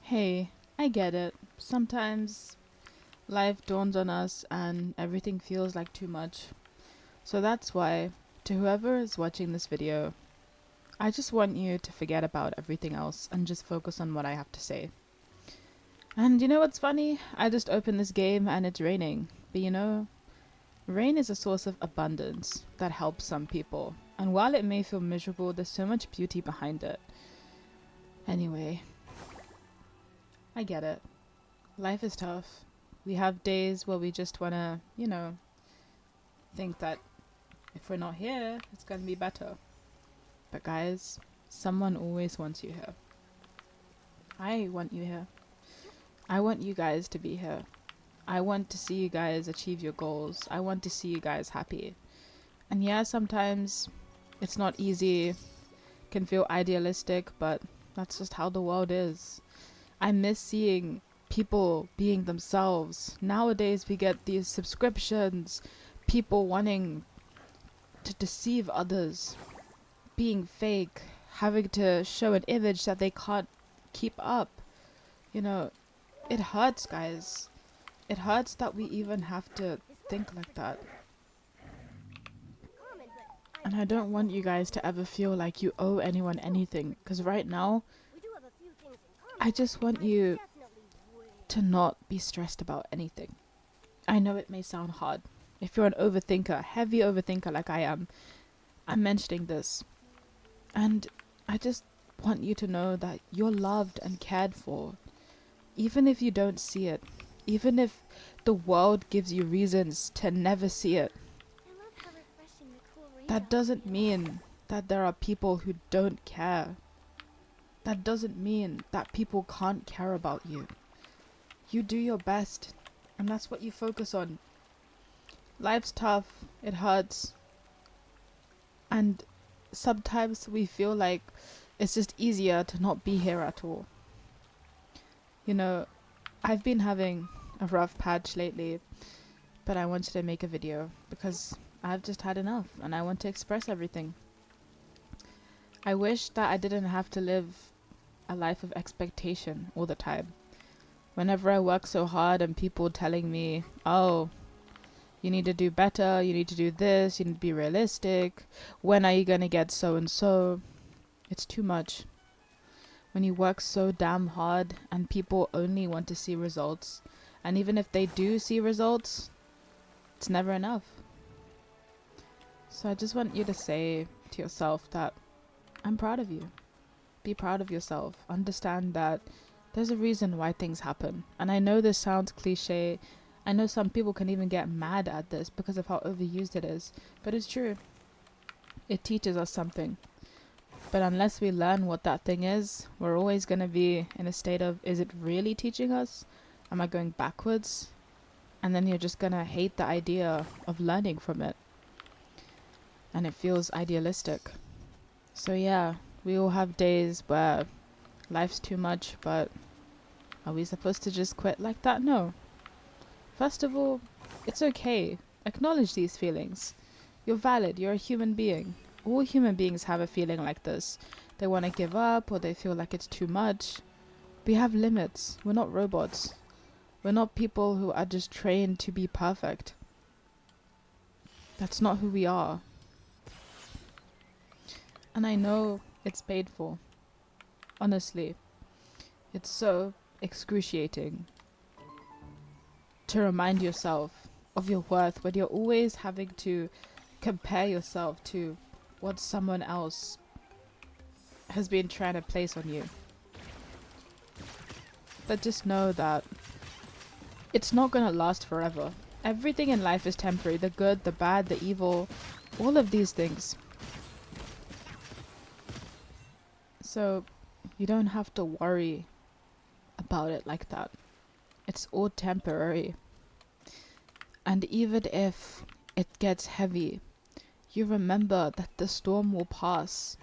Hey, I get it. Sometimes life dawns on us and everything feels like too much. So that's why, to whoever is watching this video, I just want you to forget about everything else and just focus on what I have to say. And you know what's funny? I just opened this game and it's raining. But rain is a source of abundance that helps some people. And while it may feel miserable, there's so much beauty behind it. Anyway, I get it. Life is tough. We have days where we just want to, think that if we're not here, it's going to be better. But guys, someone always wants you here. I want you here. I want you guys to be here. I want to see you guys achieve your goals. I want to see you guys happy. And yeah, sometimes it's not easy, can feel idealistic, but that's just how the world is. I miss seeing people being themselves. Nowadays we get these subscriptions, people wanting to deceive others, being fake, having to show an image that they can't keep up. It hurts, guys. It hurts that we even have to think like that. And I don't want you guys to ever feel like you owe anyone anything, because right now, I just want you to not be stressed about anything. I know it may sound hard. If you're an overthinker, heavy overthinker like I am, I'm mentioning this. And I just want you to know that you're loved and cared for. Even if you don't see it. Even if the world gives you reasons to never see it. That doesn't mean that there are people who don't care. That doesn't mean that people can't care about you. You do your best, and that's what you focus on. Life's tough, it hurts, and sometimes we feel like it's just easier to not be here at all. I've been having a rough patch lately, but I wanted to make a video because I've just had enough and I want to express everything. I wish that I didn't have to live a life of expectation all the time. Whenever I work so hard and people telling me, oh, you need to do better, you need to do this, you need to be realistic, when are you going to get so and so? It's too much. When you work so damn hard and people only want to see results, and even if they do see results, it's never enough. So I just want you to say to yourself that I'm proud of you. Be proud of yourself. Understand that there's a reason why things happen. And I know this sounds cliche. I know some people can even get mad at this because of how overused it is. But it's true. It teaches us something. But unless we learn what that thing is, we're always going to be in a state of, is it really teaching us? Am I going backwards? And then you're just going to hate the idea of learning from it. And it feels idealistic. So yeah, we all have days where life's too much, but are we supposed to just quit like that? No. First of all, it's okay. Acknowledge these feelings. You're valid. You're a human being. All human beings have a feeling like this. They want to give up or they feel like it's too much. We have limits. We're not robots. We're not people who are just trained to be perfect. That's not who we are. And I know it's painful. Honestly. It's so excruciating to remind yourself of your worth when you're always having to compare yourself to what someone else has been trying to place on you. But just know that it's not going to last forever. Everything in life is temporary. The good, the bad, the evil, all of these things. So you don't have to worry about it like that. It's all temporary. And even if it gets heavy, you remember that the storm will pass.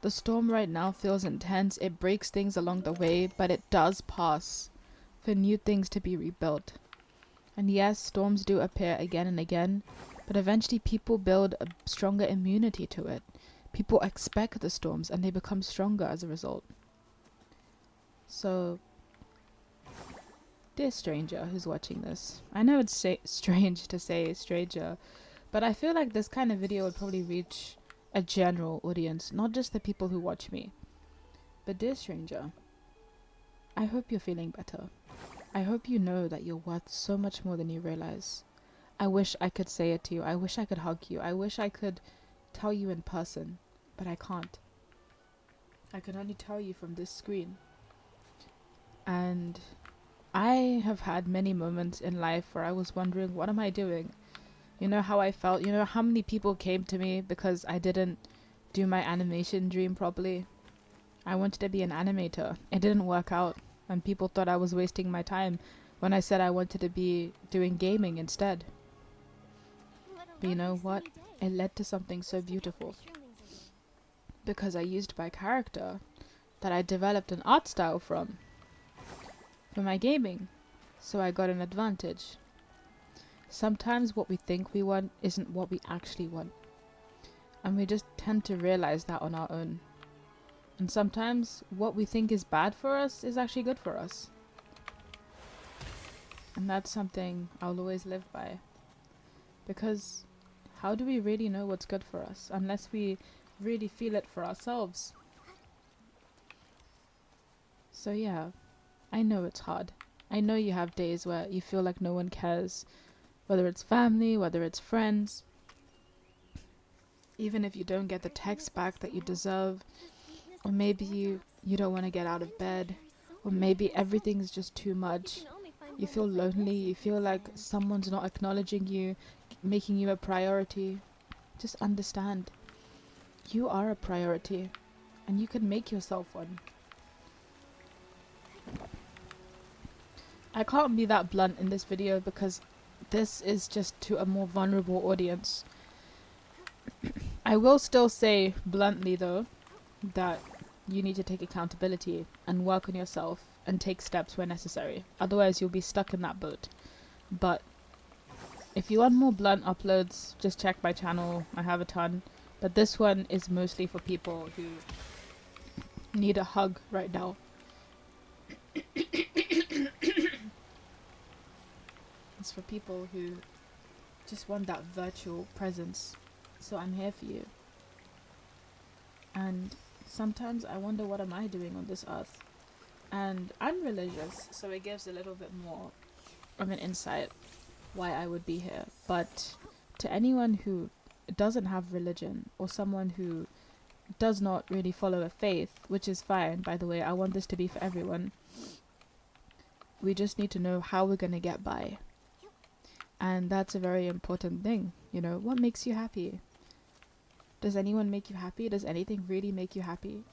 The storm right now feels intense. It breaks things along the way, but it does pass for new things to be rebuilt. And yes, storms do appear again and again, but eventually people build a stronger immunity to it. People expect the storms and they become stronger as a result. So Dear stranger who's watching this, I know it's strange to say stranger, but I feel like this kind of video would probably reach a general audience, not just the people who watch me. But dear stranger, I hope you're feeling better. I hope you know that you're worth so much more than you realize. I wish I could say it to you. I wish I could hug you. I wish I could tell you in person, but I can't. I can only tell you from this screen. And I have had many moments in life where I was wondering, what am I doing? You know how I felt? You know how many people came to me because I didn't do my animation dream properly? I wanted to be an animator. It didn't work out, and people thought I was wasting my time when I said I wanted to be doing gaming instead. But you know what? It led to something so beautiful. Because I used my character that I developed an art style from for my gaming. So I got an advantage. Sometimes what we think we want isn't what we actually want. And we just tend to realize that on our own. And sometimes what we think is bad for us is actually good for us. And that's something I'll always live by. Because how do we really know what's good for us unless we really feel it for ourselves? So yeah, I know it's hard. I know you have days where you feel like no one cares. Whether it's family, whether it's friends. Even if you don't get the text back that you deserve. Or maybe you don't want to get out of bed. Or maybe everything's just too much. You feel lonely. You feel like someone's not acknowledging you, making you a priority. Just understand. You are a priority. And you can make yourself one. I can't be that blunt in this video because this is just to a more vulnerable audience. I will still say bluntly though that you need to take accountability and work on yourself and take steps where necessary. Otherwise you'll be stuck in that boat. But if you want more blunt uploads, just check my channel. I have a ton. But this one is mostly for people who need a hug right now. It's for people who just want that virtual presence. So I'm here for you. And sometimes I wonder, what am I doing on this earth? And I'm religious, so it gives a little bit more of an insight why I would be here. But to anyone who doesn't have religion, or someone who does not really follow a faith, which is fine, by the way, I want this to be for everyone. We just need to know how we're going to get by. And that's a very important thing. You know, what makes you happy? Does anyone make you happy? Does anything really make you happy?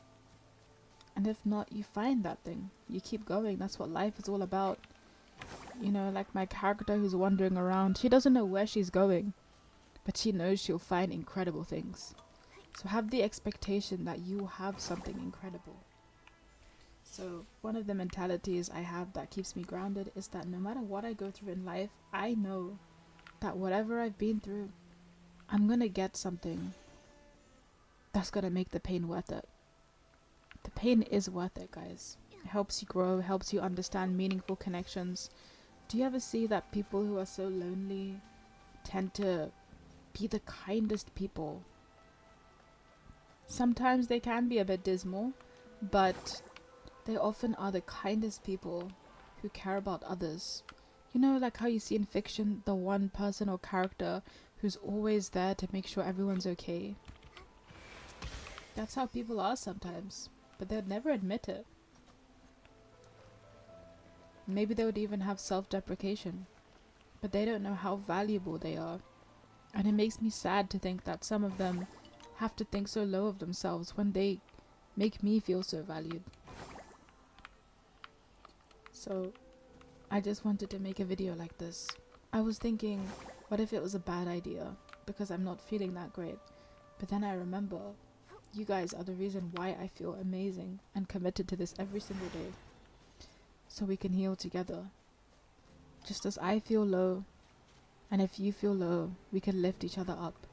And if not, you find that thing. You keep going. That's what life is all about. You know, like my character who's wandering around. She doesn't know where she's going, but she knows she'll find incredible things. So have the expectation that you have something incredible. So one of the mentalities I have that keeps me grounded is that no matter what I go through in life, I know that whatever I've been through, I'm gonna get something that's gonna make the pain worth it. The pain is worth it, guys. It helps you grow, helps you understand meaningful connections. Do you ever see that people who are so lonely tend to be the kindest people? Sometimes they can be a bit dismal, but they often are the kindest people who care about others. You know, like how you see in fiction, the one person or character who's always there to make sure everyone's okay. That's how people are sometimes, but they would never admit it. Maybe they would even have self-deprecation, but they don't know how valuable they are. And it makes me sad to think that some of them have to think so low of themselves when they make me feel so valued. So I just wanted to make a video like this. I was thinking, what if it was a bad idea? Because I'm not feeling that great. But then I remember, you guys are the reason why I feel amazing and committed to this every single day. So we can heal together. Just as I feel low, and if you feel low, we can lift each other up.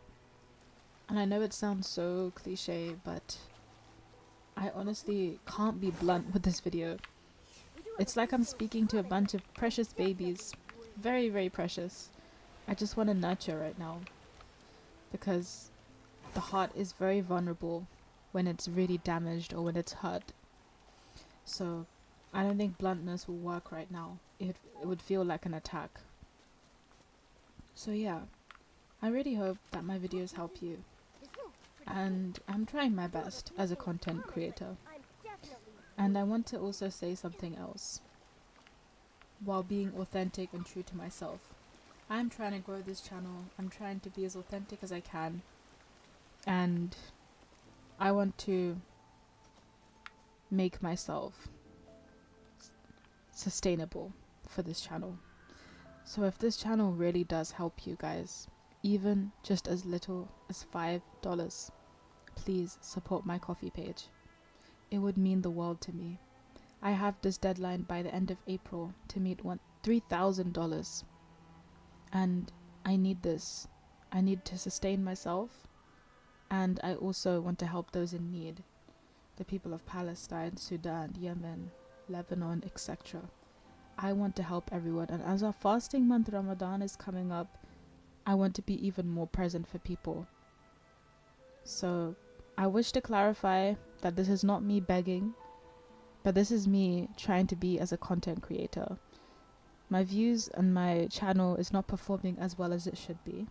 And I know it sounds so cliche, but I honestly can't be blunt with this video. It's like I'm speaking to a bunch of precious babies. Very, very precious. I just want to nurture right now. Because the heart is very vulnerable when it's really damaged or when it's hurt. So I don't think bluntness will work right now. It would feel like an attack. So yeah, I really hope that my videos help you. And I'm trying my best as a content creator. And I want to also say something else. While being authentic and true to myself. I'm trying to grow this channel. I'm trying to be as authentic as I can. And I want to make myself sustainable for this channel. So if this channel really does help you guys, even just as little as $5, please support my coffee page. It would mean the world to me. I have this deadline by the end of April to meet $3,000. And I need this. I need to sustain myself. And I also want to help those in need. The people of Palestine, Sudan, Yemen, Lebanon, etc. I want to help everyone. And as our fasting month Ramadan is coming up, I want to be even more present for people. So I wish to clarify that this is not me begging, but this is me trying to be as a content creator. My views and my channel is not performing as well as it should be.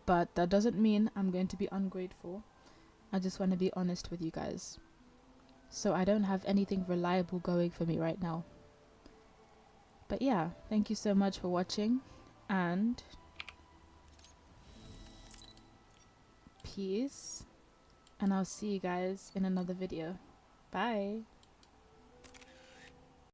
But that doesn't mean I'm going to be ungrateful. I just want to be honest with you guys. So I don't have anything reliable going for me right now. But yeah, thank you so much for watching, and peace, and I'll see you guys in another video. Bye.